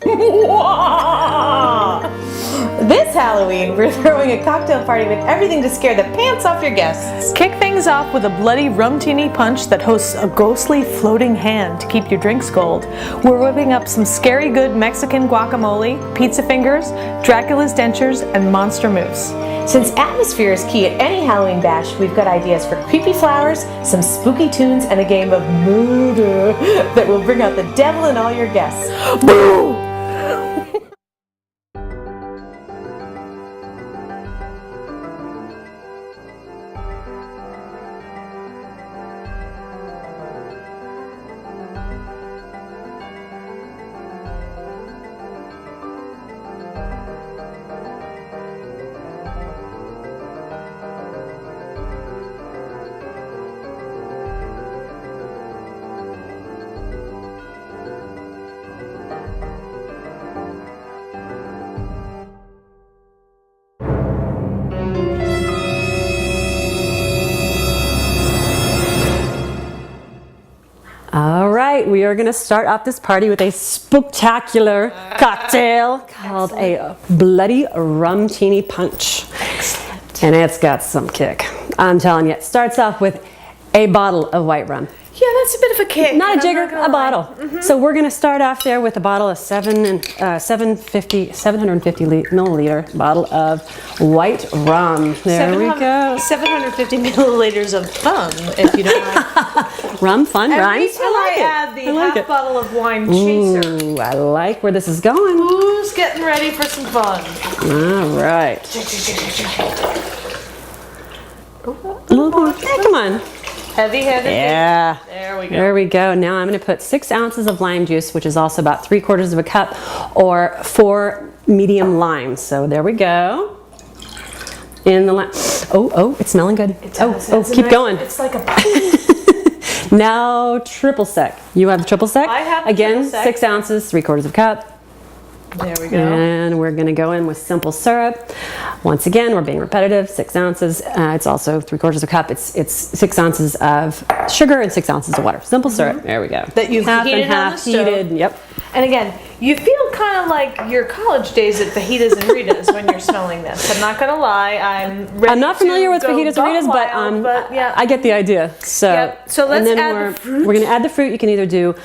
This Halloween, we're throwing a cocktail party with everything to scare the pants off your guests. Kick things off with a bloody Rumtini Punch that hosts a ghostly floating hand to keep your drinks cold. We're whipping up some scary good Mexican guacamole, pizza fingers, Dracula's dentures, and monster moose. Since atmosphere is key at any Halloween bash, we've got ideas for creepy flowers, some spooky tunes, and a game of murder that will bring out the devil in all your guests. Boo! All right, we are going to start off this party with a spooktacular cocktail called a Bloody Rumtini Punch. Excellent. And it's got some kick. I'm telling you, it starts off with a bottle of white rum. Yeah, that's a bit of a kick. Not a jigger, a bottle. Mm-hmm. So we're going to start off there with a bottle of 750 milliliter bottle of white rum. There we go. 750 milliliters of fun, if you don't like. Rum, fun, Every rhymes. time I add the half bottle of wine chaser. Ooh, I like where this is going. Who's getting ready for some fun? All right. Come on. Heavy. Yeah. There we go. There we go. Now I'm going to put 6 ounces of lime juice, which is also about 3/4 of a cup, or 4 medium limes. So there we go. In the lime. Oh, it's smelling good. Keep going. It's like a Now triple sec. You have the triple sec? I have the Again, triple sec. 6 ounces, 3/4 of a cup. There we go. And we're going to go in with simple syrup. Once again, we're being repetitive. 6 ounces. It's also 3/4 of a cup. It's 6 ounces of sugar and 6 ounces of water. Simple syrup. There we go. That you've half heated and half on the stove. heated. Yep. And again, you feel kind of like your college days at Fajitas and Ritas when you're smelling this. I'm not gonna lie, I'm not familiar with fajitas and Ritas, but yeah, I get the idea. So, Yep. So let's add the fruit. We're going to add the fruit. You can either do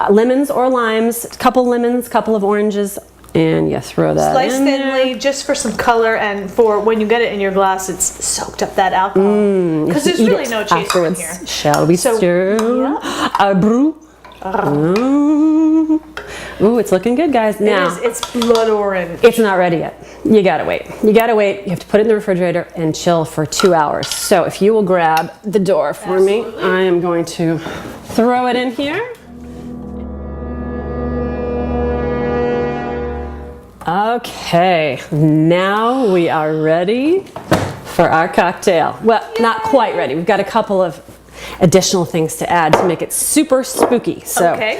lemons or limes. A couple lemons, couple of oranges, and you throw that slice in thinly just for some color and for when you get it in your glass, it's soaked up that alcohol. Because there's really no chaser in here. Shall we stir? Yeah. A brew. Ooh, it's looking good, guys. Now, It's blood orange. it's not ready yet. You gotta wait. You have to put it in the refrigerator and chill for 2 hours. So if you will grab the door for me, I am going to throw it in here. Okay, now we are ready for our cocktail. Well, not quite ready. We've got a couple of additional things to add to make it super spooky. So, Okay.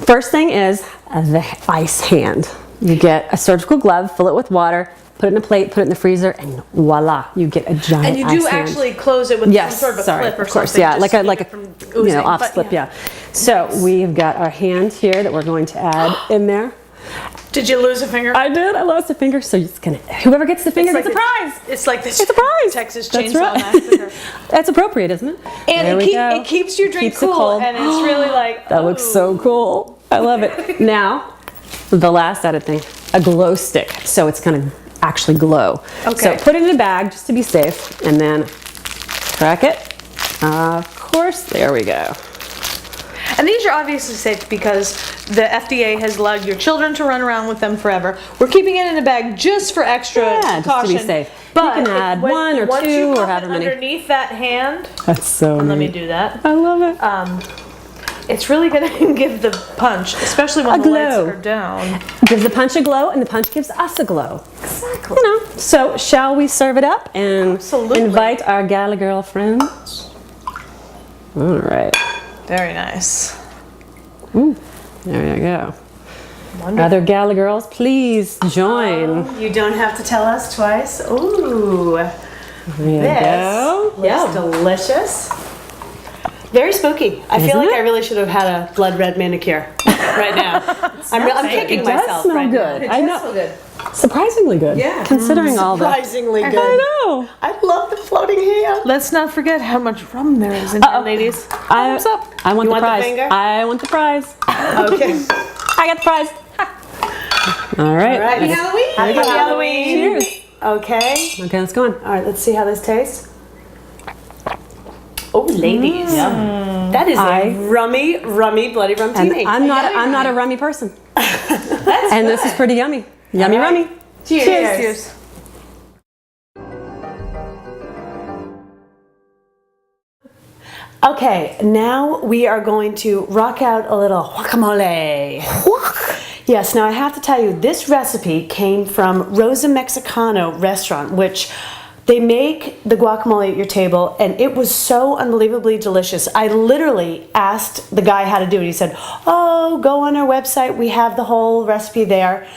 first thing is the ice hand. You get a surgical glove, fill it with water, put it in a plate, put it in the freezer, and voila, you get a giant And you ice do hand. actually close it with some sort of a clip or of course, something. yeah, just like to a keep it from oozing, off but slip, yeah. So we've got our hand here that we're going to add in there. Did you lose a finger? I did. I lost a finger, so it's gonna. Whoever gets the finger gets a prize. It's like this. It's a prize. Texas That's Chainsaw right. Massacre. That's appropriate, isn't it? And There we go. it keeps your drink Keeps it cool, cold. and it's really like That looks so cool. I love it. Now, the last added thing, a glow stick. So it's gonna actually glow. Okay. So put it in a bag just to be safe, and then crack it. Of course, there we go. And these are obviously safe because the FDA has allowed your children to run around with them forever. We're keeping it in a bag just for extra Yeah, caution. just to be safe. But you can add one or once two you or pop however it many. underneath that hand, That's so let me neat. do that. I love it. It's really going to give the punch, especially when A the lights glow. are down. Gives the punch a glow, and the punch gives us a glow. Exactly. You know. So shall we serve it up and Absolutely. invite our Gala girl friends? All right. Very nice. Ooh, there you go. Wonderful. Other Gala girls, please join. You don't have to tell us twice. Ooh, There you go. looks delicious. Very spooky. I feel Isn't like it? I really should have had a blood red manicure. right now. I'm kicking It does myself smell right good. now. I know. Surprisingly good. Yeah. Considering all the. Surprisingly good. I know. I love the floating hand. Let's not forget how much rum there is in here, ladies. Thumbs up. I want You the want the prize. finger? I want the prize. Okay. I got the prize. All right. Happy Halloween. Happy Halloween. Cheers. Okay. Okay, let's go on. All right, let's see how this tastes. Oh, ladies. That is a rummy bloody And rumtini. I'm not a rummy person. And this is pretty yummy. Yummy All right. rummy. Cheers. Okay, now we are going to rock out a little guacamole. Yes, now I have to tell you, this recipe came from Rosa Mexicano restaurant, which they make the guacamole at your table, and it was so unbelievably delicious. I literally asked the guy how to do it. He said, oh, go on our website. We have the whole recipe there.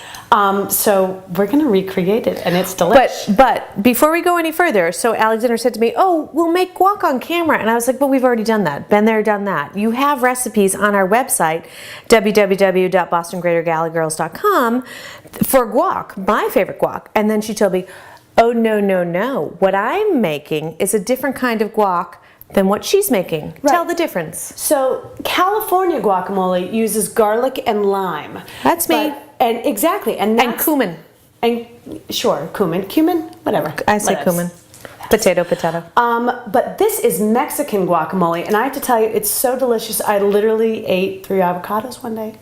So we're going to recreate it, and it's delicious. But before we go any further, so Alexander said to me, oh, we'll make guac on camera. And I was like, but we've already done that. Been there, done that. You have recipes on our website, www.bostongreatergalagirls.com, for guac, my favorite guac. And then she told me, oh, no. What I'm making is a different kind of guac than what she's making. Right. Tell the difference. So California guacamole uses garlic and lime. That's me. And exactly. And cumin. And sure, cumin, whatever. I say Whatevs. cumin. Potato. But this is Mexican guacamole, and I have to tell you, it's so delicious. I literally ate 3 avocados one day.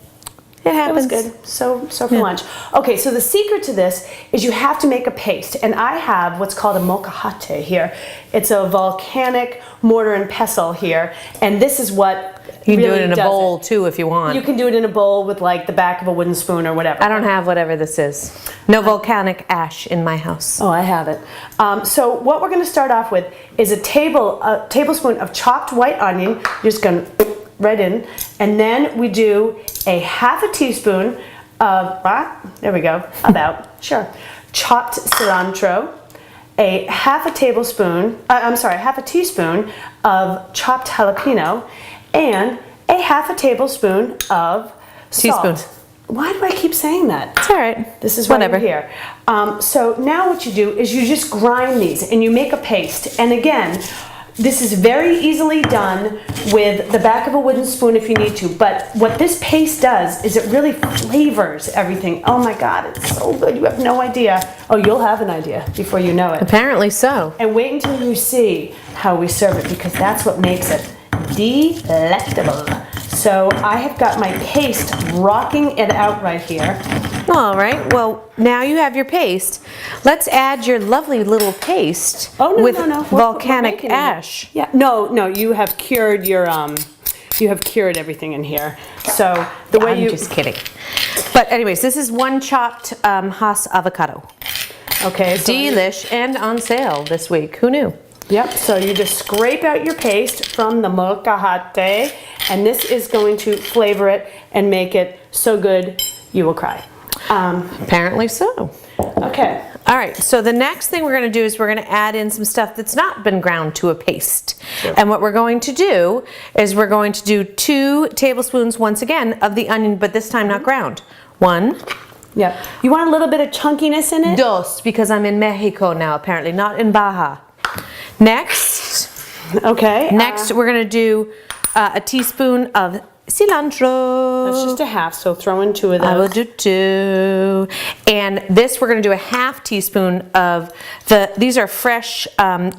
It happens. It was good. So for lunch. Okay, so the secret to this is you have to make a paste, and I have what's called a molcajete here. It's a volcanic mortar and pestle here, and this is what You can do really it in a does bowl it. too if you want. You can do it in a bowl with like the back of a wooden spoon or whatever. I don't have whatever this is. No volcanic ash in my house. Oh, I have it. So what we're going to start off with is a tablespoon of chopped white onion. You're just going to right in, and then we do a half a teaspoon of there we go, chopped cilantro, a half a teaspoon of chopped jalapeno, and a half a tablespoon of salt. Teaspoon. Why do I keep saying that? It's all right. This is why whatever. we're here. So now what you do is you just grind these and you make a paste. And again, this is very easily done with the back of a wooden spoon if you need to. But what this paste does is it really flavors everything. Oh my God, it's so good. You have no idea. Oh, you'll have an idea before you know it. Apparently so. And wait until you see how we serve it, because that's what makes it delectable. So I have got my paste rocking it out right here. All right. Well, now you have your paste. Let's add your lovely little paste with We're volcanic making it. ash. Yeah, no, you have cured your you have cured everything in here. So the way I'm just kidding. But anyways, this is one chopped Hass avocado. Okay, so Delish and on sale this week. Who knew? Yep, so you just scrape out your paste from the molcajete, and this is going to flavor it and make it so good you will cry. Apparently so. Okay. All right, so the next thing we're going to do is we're going to add in some stuff that's not been ground to a paste. Sure. And what we're going to do is we're going to do 2 tablespoons once again of the onion, but this time not ground. 1. Yep. You want a little bit of chunkiness in it? Dos, because I'm in Mexico now, apparently, not in Baja. Next, Okay. we're going to do a teaspoon of cilantro. That's just a half, so throw in 2 of those. I will do 2. And this we're going to do a half teaspoon of these are fresh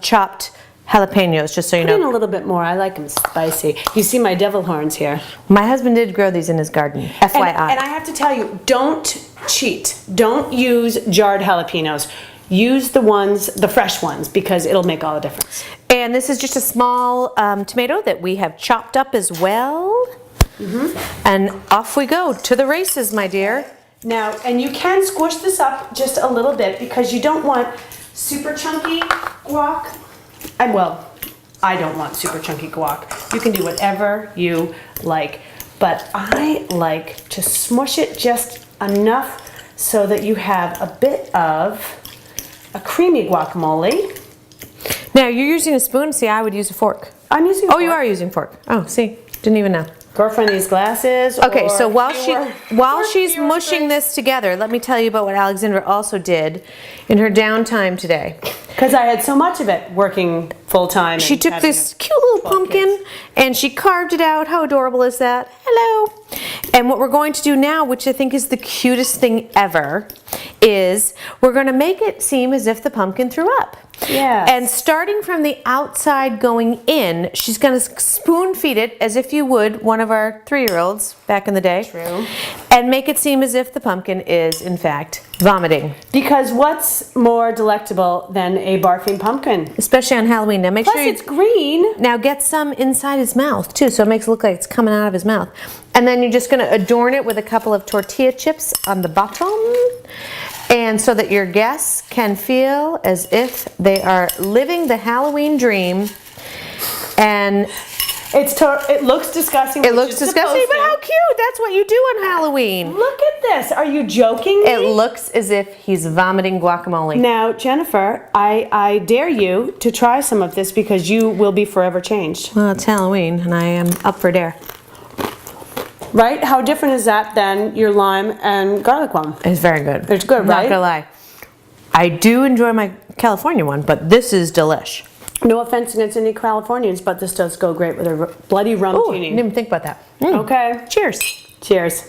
chopped jalapenos, just so you Put in know. a little bit more. I like them spicy. You see my devil horns here. My husband did grow these in his garden, FYI. And I have to tell you, don't cheat. Don't use jarred jalapenos. Use the fresh ones, because it'll make all the difference. And this is just a small tomato that we have chopped up as well. And off we go to the races, my dear. Now, and you can squish this up just a little bit, because you don't want super chunky guac. Well, I don't want super chunky guac. You can do whatever you like. But I like to smush it just enough so that you have a bit of a creamy guacamole. Now, you're using a spoon. See, I would use a fork. I'm using a Oh, you fork. are using fork. Oh, see, didn't even know. Girlfriend these glasses. Okay, or so while fewer- she's fewer mushing drinks? this together, let me tell you about what Alexandra also did in her downtime today. Because I had so much of it working full time. She took this cute little 12 pumpkin kids. and she carved it out. How adorable is that? Hello. And what we're going to do now, which I think is the cutest thing ever, is we're going to make it seem as if the pumpkin threw up. Yes. And starting from the outside going in, she's going to spoon feed it as if you would one of our 3-year-olds back in the day. True. And make it seem as if the pumpkin is, in fact, vomiting. Because what's more delectable than a barfing pumpkin? Especially on Halloween. Now make Plus sure you it's green. now get some inside his mouth too, so it makes it look like it's coming out of his mouth. And then you're just going to adorn it with a couple of tortilla chips on the bottom. And so that your guests can feel as if they are living the Halloween dream. And It looks disgusting. it looks disgusting, but how cute! That's what you do on Halloween. Look at this. Are you joking me? It looks as if he's vomiting guacamole. Now, Jennifer, I dare you to try some of this because you will be forever changed. Well, it's Halloween, and I am up for dare. Right? How different is that than your lime and garlic one? It's very good. It's good, I'm right? not gonna lie. I do enjoy my California one, but this is delish. No offense against any Californians, but this does go great with a bloody Oh, didn't rumtini. even think about that. Okay. Cheers. Cheers.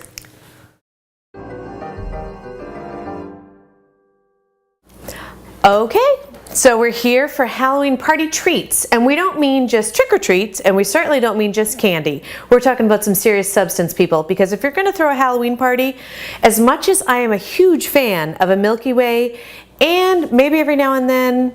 Okay, so we're here for Halloween party treats, and we don't mean just trick-or-treats, and we certainly don't mean just candy. We're talking about some serious substance, people, because if you're going to throw a Halloween party, as much as I am a huge fan of a Milky Way, and maybe every now and then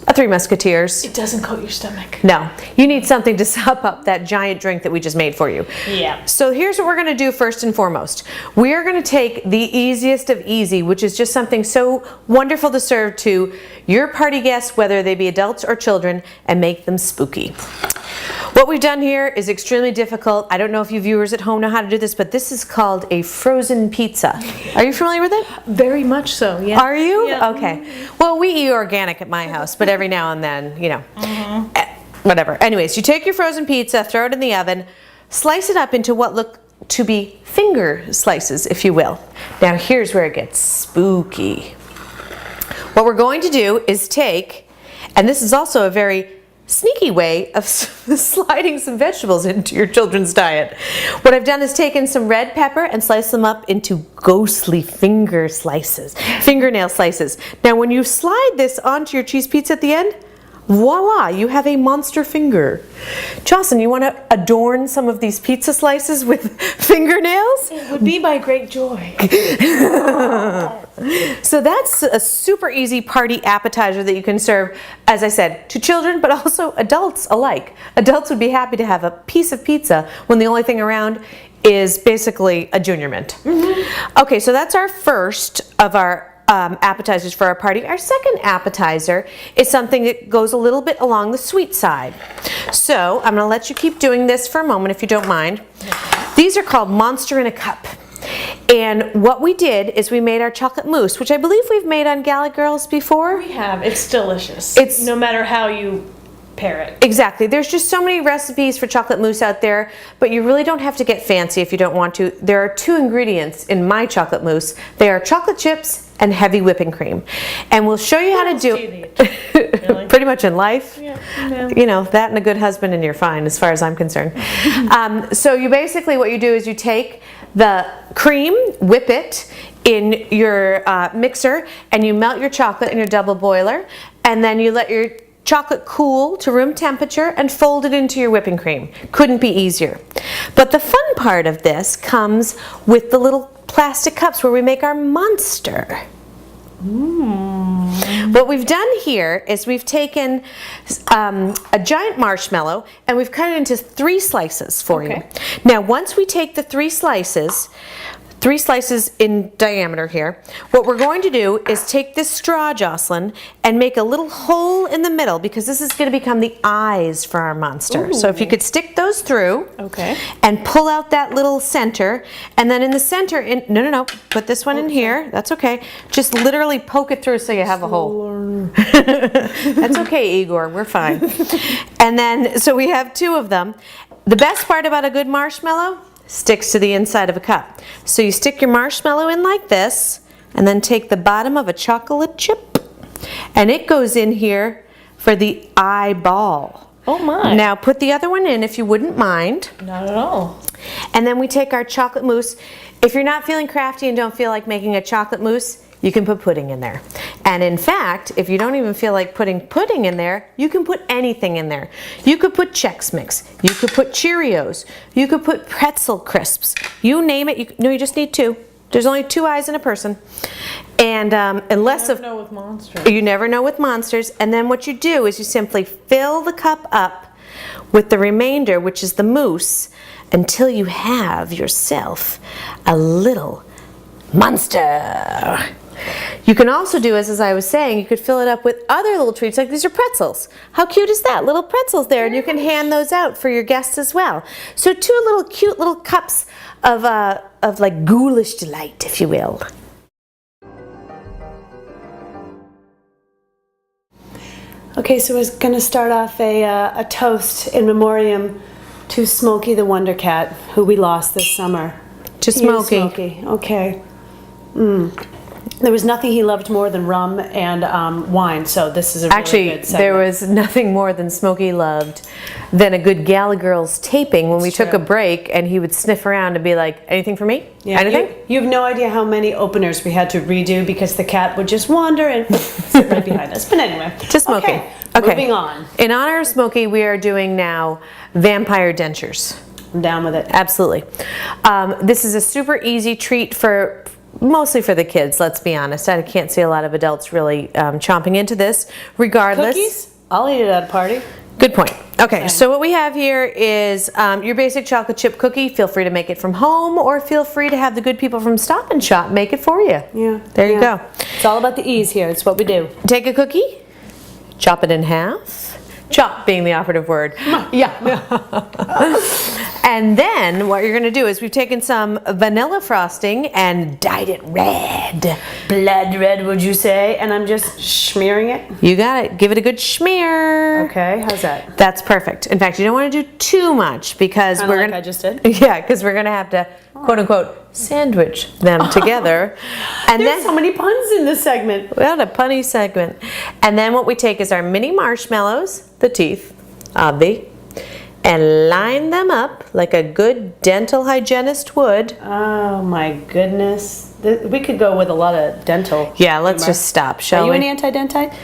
a Three Musketeers. It doesn't coat your stomach. No, you need something to sop up that giant drink that we just made for you. Yeah. So here's what we're going to do first and foremost. We are going to take the easiest of easy, which is just something so wonderful to serve to your party guests, whether they be adults or children, and make them spooky. What we've done here is extremely difficult. I don't know if you viewers at home know how to do this, but this is called a frozen pizza. Are you familiar with it? Very much so, yeah. Are you? Yeah. Okay. Well, we eat organic at my house, but every now and then, you know, whatever. Anyways, you take your frozen pizza, throw it in the oven, slice it up into what look to be finger slices, if you will. Now, here's where it gets spooky. What we're going to do is take, and this is also a very sneaky way of sliding some vegetables into your children's diet. What I've done is taken some red pepper and sliced them up into ghostly fingernail slices. Now when you slide this onto your cheese pizza at the end, voila, you have a monster finger. Jocelyn, you want to adorn some of these pizza slices with fingernails? It would be my great joy. So that's a super easy party appetizer that you can serve, as I said, to children, but also adults alike. Adults would be happy to have a piece of pizza when the only thing around is basically a Junior Mint. Okay, so that's our first of our appetizers for our party. Our second appetizer is something that goes a little bit along the sweet side. So I'm going to let you keep doing this for a moment if you don't mind. These are called Monster in a Cup. And what we did is we made our chocolate mousse, which I believe we've made on Gala Girls before. We have. It's delicious. It's- no matter how you pair it. Exactly. There's just so many recipes for chocolate mousse out there, but you really don't have to get fancy if you don't want to. There are 2 ingredients in my chocolate mousse. They are chocolate chips and heavy whipping cream. And we'll show you how to do it. Really? pretty much in life. Yeah, no. You know, that and a good husband and you're fine as far as I'm concerned. So you basically, what you do is you take the cream, whip it in your mixer, and you melt your chocolate in your double boiler, and then you let your chocolate cool to room temperature and fold it into your whipping cream. Couldn't be easier. But the fun part of this comes with the little plastic cups where we make our monster. What we've done here is we've taken a giant marshmallow and we've cut it into 3 slices for you. Now once we take the 3 slices in diameter here, what we're going to do is take this straw, Jocelyn, and make a little hole in the middle because this is going to become the eyes for our monster. So if you could stick those through and pull out that little center, and then in the center, no, put this one in here, that's okay. Just literally poke it through so you have a hole. That's okay, Igor, we're fine. And then, so we have 2 of them. the best part about a good marshmallow, sticks to the inside of a cup. So you stick your marshmallow in like this, and then take the bottom of a chocolate chip, and it goes in here for the eyeball. Oh my. Now put the other one in if you wouldn't mind. Not at all. And then we take our chocolate mousse. If you're not feeling crafty and don't feel like making a chocolate mousse, you can put pudding in there. And in fact, if you don't even feel like putting pudding in there, you can put anything in there. You could put Chex Mix, you could put Cheerios, you could put pretzel crisps. You name it, you just need 2. There's only 2 eyes in a person. And unless You never know with monsters. you never know with monsters. And then what you do is you simply fill the cup up with the remainder, which is the mousse, until you have yourself a little monster. You can also do, as I was saying, you could fill it up with other little treats, like these are pretzels. How cute is that? Little pretzels there, and you can hand those out for your guests as well. So 2 little cute little cups of like ghoulish delight, if you will. Okay, so we're going to start off a toast in memoriam to Smokey the Wonder Cat, who we lost this summer. To Smokey. Smokey. Okay. There was nothing he loved more than rum and wine, so this is a really Actually, good segment. there was nothing more than Smokey loved than a good Gala Girls taping when we took a break, and he would sniff around and be like, anything for me? Yeah, Anything? you have no idea how many openers we had to redo because the cat would just wander and sit right behind us. But anyway. To Smokey. Okay, moving on. In honor of Smokey, we are doing now vampire dentures. I'm down with it. Absolutely. This is a super easy treat for mostly for the kids, let's be honest. I can't see a lot of adults really chomping into this. Regardless. Cookies? I'll eat it at a party. Good point. Okay, so what we have here is your basic chocolate chip cookie. Feel free to make it from home, or feel free to have the good people from Stop and Shop make it for you. Yeah. There you go. It's all about the ease here. It's what we do. Take a cookie, chop it in half. Chop being the operative word. Yeah. And then what you're going to do is we've taken some vanilla frosting and dyed it red. Blood red, would you say? And I'm just smearing it. You got it. Give it a good smear. Okay, how's that? That's perfect. In fact, you don't want to do too much because Kinda we're like gonna, I just did. Yeah, because we're gonna have to quote unquote sandwich them together. And There's then so many puns in this segment. what a punny segment. And then what we take is our mini marshmallows, the teeth, obvi, and line them up like a good dental hygienist would. Oh my goodness. We could go with a lot of dental. Yeah, let's humor. just stop, Are shall you we? an anti-dentite?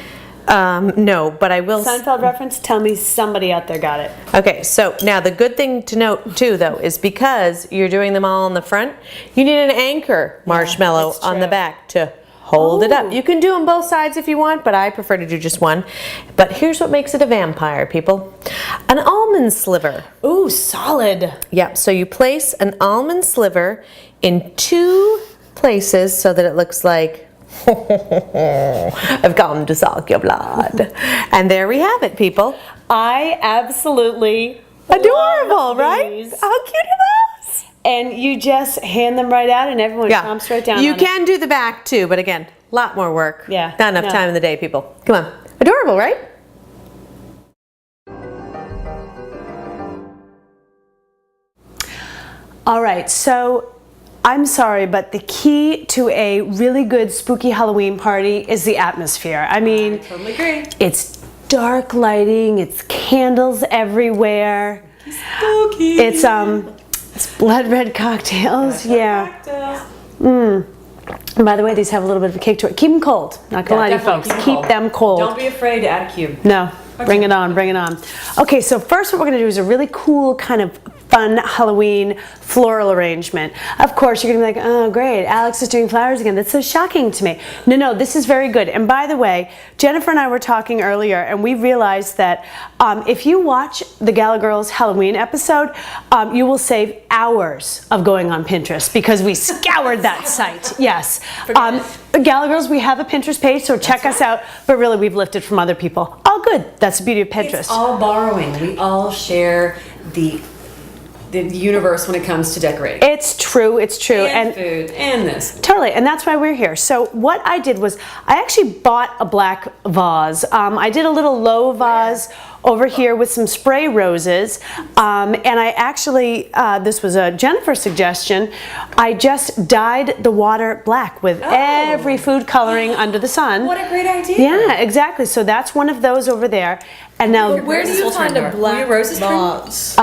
No, but I will. Seinfeld reference? Tell me somebody out there got it. Okay, so now the good thing to note too, though, is because you're doing them all on the front, you need an anchor marshmallow that's on the true. back to hold it up. Oh. You can do them both sides if you want, but I prefer to do just one. But here's what makes it a vampire, people. An almond sliver. Ooh, solid. Yep, so you place an almond sliver in 2 places so that it looks like I've come to suck your blood. And there we have it, people. I absolutely Adorable, love right? these. How cute are those? And you just hand them right out and everyone chomps right down You on can do the back too, but again, a lot more work. Yeah, Not enough no. time in the day, people. Come on. Adorable, right? All right, so I'm sorry, but the key to a really good spooky Halloween party is the atmosphere. I mean, Totally agree. it's dark lighting, it's candles everywhere. Spooky. It's blood red cocktails, yeah. And by the way, these have a little bit of a kick to it. Keep them cold. Not gonna lie to you folks. Keep them cold. Don't be afraid to add a cube. No, bring it on, bring it on. Okay, so first what we're gonna do is a really cool kind of fun Halloween floral arrangement. Of course, you're gonna be like, oh great, Alex is doing flowers again. That's so shocking to me. No, this is very good. And by the way, Jennifer and I were talking earlier and we realized that if you watch the Gala Girls Halloween episode, you will save hours of going on Pinterest because we scoured that site. Yes. Gala Girls, we have a Pinterest page, so check us out. But really, we've lifted from other people. All good. That's the beauty of Pinterest. It's all borrowing. We all share the universe when it comes to decorating. It's true. It's true. And food and this. Totally, and that's why we're here. So what I did was I actually bought a black vase. I did a little low vase over here with some spray roses. And I actually, this was a Jennifer suggestion, I just dyed the water black with every food coloring under the sun. What a great idea. Yeah, exactly. So that's one of those over there. And now, Where do you find a black vase?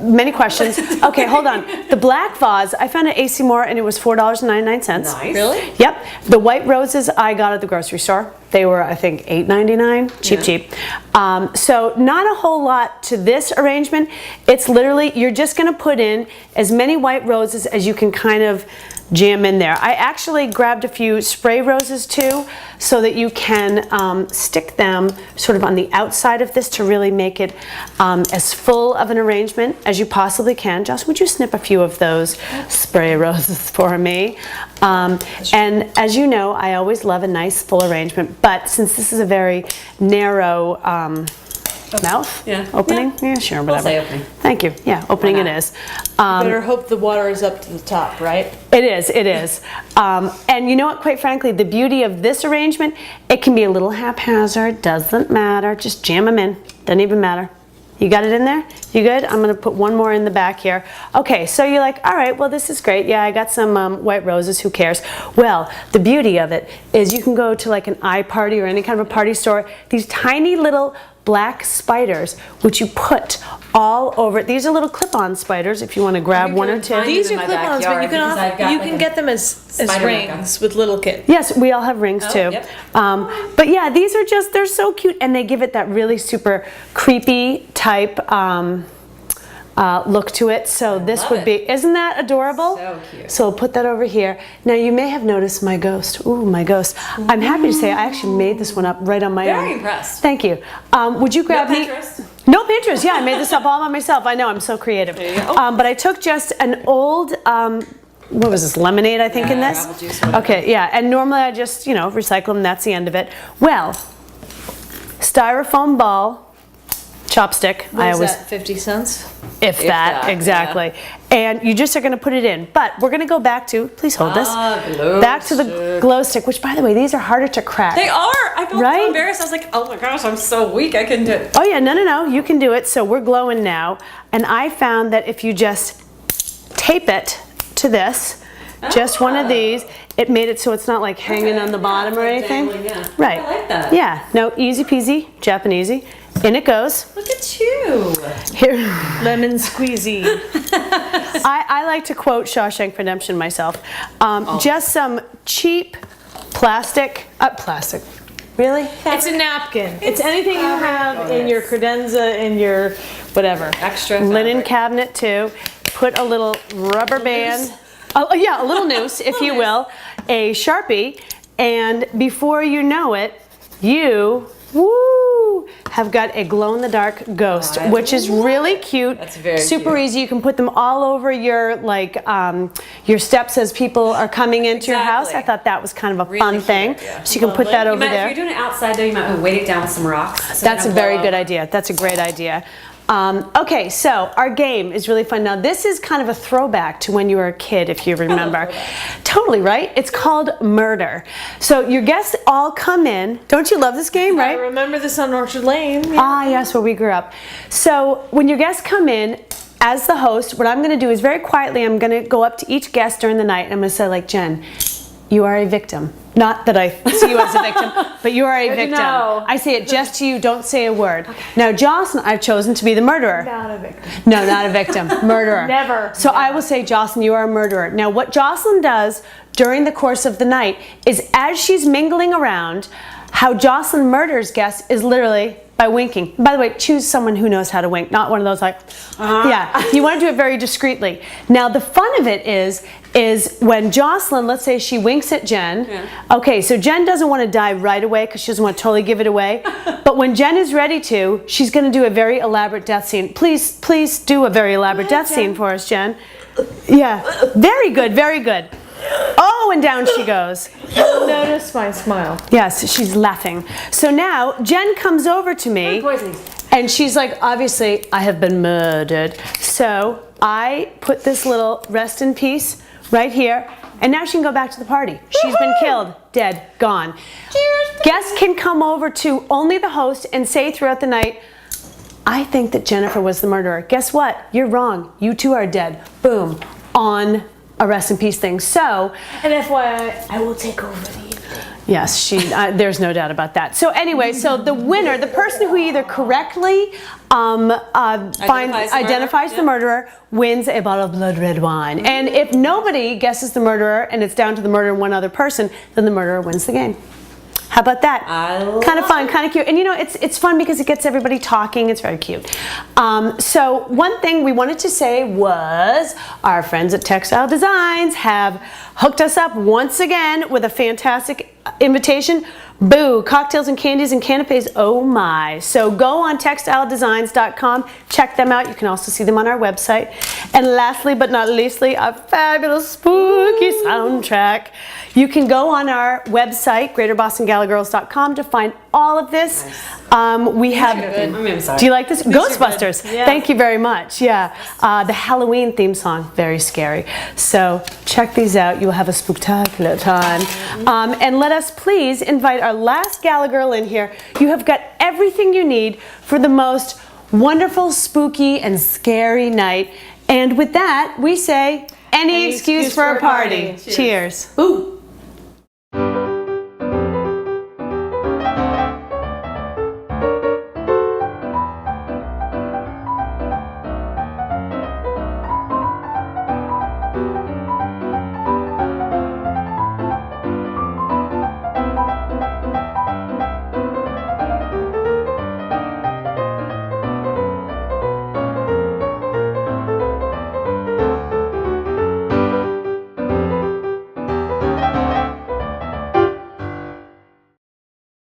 many questions. Okay, hold on. The black vase, I found at AC Moore and it was $4.99. Nice. Really? Yep. The white roses I got at the grocery store. They were, I think, $8.99. Cheap. So not a whole lot to this arrangement. It's literally, you're just going to put in as many white roses as you can kind of jam in there. I actually grabbed a few spray roses too, so that you can stick them sort of on the outside of this to really make it as full of an arrangement as you possibly can. Joss, would you snip a few of those spray roses for me? And as you know, I always love a nice full arrangement, but since this is a very narrow mouth opening, yeah, sure, whatever. We'll say opening. Thank you. Yeah, opening it is. Better hope the water is up to the top, right? It is, it is. And you know what, quite frankly, the beauty of this arrangement, it can be a little haphazard, doesn't matter, just jam them in, doesn't even matter. You got it in there? You good? I'm gonna put one more in the back here. Okay, so you're like, all right, well, this is great. Yeah, I got some white roses, who cares? Well, the beauty of it is you can go to like an iParty or any kind of a party store, these tiny little black spiders, which you put all over. These are little clip-on spiders if you want to grab one or two. These are clip-ons, but you can get them as rings with little kids. Yes, we all have rings too. Yep. But yeah, these are just, they're so cute, and they give it that really super creepy type look to it. So this would be, isn't that adorable? So cute. So we'll put that over here. Now you may have noticed my ghost. Ooh, my ghost. I'm happy to say I actually made this one up right on my own. Very impressed. Thank you. Would you grab me? Pinterest? No Pinterest. Yeah, I made this up all by myself. I know, I'm so creative. There you go. But I took just an old, what was this, lemonade, I think, in this? apple juice, whatever. Okay, yeah, and normally I just, recycle them, that's the end of it. Well, styrofoam ball, chopstick. What is that, 50 cents? If that, that, exactly. And you just are going to put it in. But we're going to go back to, please hold this, glow back to the glow stick, which, by the way, these are harder to crack. They are. I felt Right? so embarrassed. I was like, oh my gosh, I'm so weak. I couldn't do it. Oh yeah, no, you can do it. So we're glowing now. And I found that if you just tape it to this, just one of these, it made it so it's not like hanging on the bottom or like anything. dangling, yeah. Right. I like that. Yeah, no, easy peasy, Japanesey. In it goes. Look at you. Here. Lemon squeezy. I like to quote Shawshank Redemption myself. Just some cheap plastic. Really? It's a napkin. It's anything you have in your credenza, in your whatever. Extra Linen fabric. cabinet too. Put a little rubber band. Oh yeah, a little noose, if you will. A Sharpie, and before you know it, you have got a glow-in-the-dark ghost, which is really cute. That's very super cute. easy. You can put them all over your your steps as people are coming into your house. I Exactly. thot that was kind of a Really fun cute thing. idea. So you can put that over If there. you're doing it outside though, you might want to weight it down with some rocks. That's a very good idea. That's a great idea. Okay, so our game is really fun. Now this is kind of a throwback to when you were a kid, if you remember. Totally, right? It's called Murder. So your guests all come in. Don't you love this game, I right? remember this on Orchard Lane. Ah, yes, where we grew up. So when your guests come in, as the host, what I'm going to do is very quietly, I'm going to go up to each guest during the night and I'm going to say, like, Jen, you are a victim. Not that I see you as a victim, but you are a victim. know. I say it just to you, don't say a word. Now, Jocelyn, I've chosen to be the murderer. Not a victim. No, not a victim. Murderer. Never. So I will say, Jocelyn, you are a murderer. Now, what Jocelyn does during the course of the night is as she's mingling around, how Jocelyn murders guests is literally by winking. By the way, choose someone who knows how to wink, not one of those like, yeah. You want to do it very discreetly. Now, the fun of it is when Jocelyn, let's say she winks at Jen. Okay, so Jen doesn't want to die right away because she doesn't want to totally give it away. But when Jen is ready to, she's going to do a very elaborate death scene. Please do a very elaborate death scene for us, Jen. Yeah, very good, very good. Oh, and down she goes. Notice my smile. Yes, she's laughing. So now Jen comes over to me and she's like, obviously, I have been murdered. So I put this little rest in peace right here, and now she can go back to the party. She's been killed, dead, gone. Guests can come over to only the host and say throughout the night, I think that Jennifer was the murderer. Guess what? You're wrong. You two are dead. Boom. On a rest in peace thing. So, And FYI, I will take over the evening. yes, there's no doubt about that. So anyway, so the winner, the person who either correctly identifies the murderer, wins a bottle of blood red wine. And if nobody guesses the murderer and it's down to the murderer and one other person, then the murderer wins the game. How about that? Kind of fun, kind of cute. And you know, it's fun because it gets everybody talking. It's very cute. So one thing we wanted to say was our friends at Textile Designs have hooked us up once again with a fantastic invitation. Boo, cocktails and candies and canapes, oh my. So go on textiledesigns.com, check them out. You can also see them on our website. And lastly but not leastly, our fabulous spooky soundtrack. You can go on our website, greaterbostongallagirls.com, to find all of this. We have, do you like this? Ghostbusters. Yeah. Thank you very much. Yeah, the Halloween theme song, very scary. So check these out. You will have a spooktacular time. And let us please invite our last Gala girl in here. You have got everything you need for the most wonderful, spooky, and scary night. And with that, we say, any excuse for a party. Cheers. Ooh.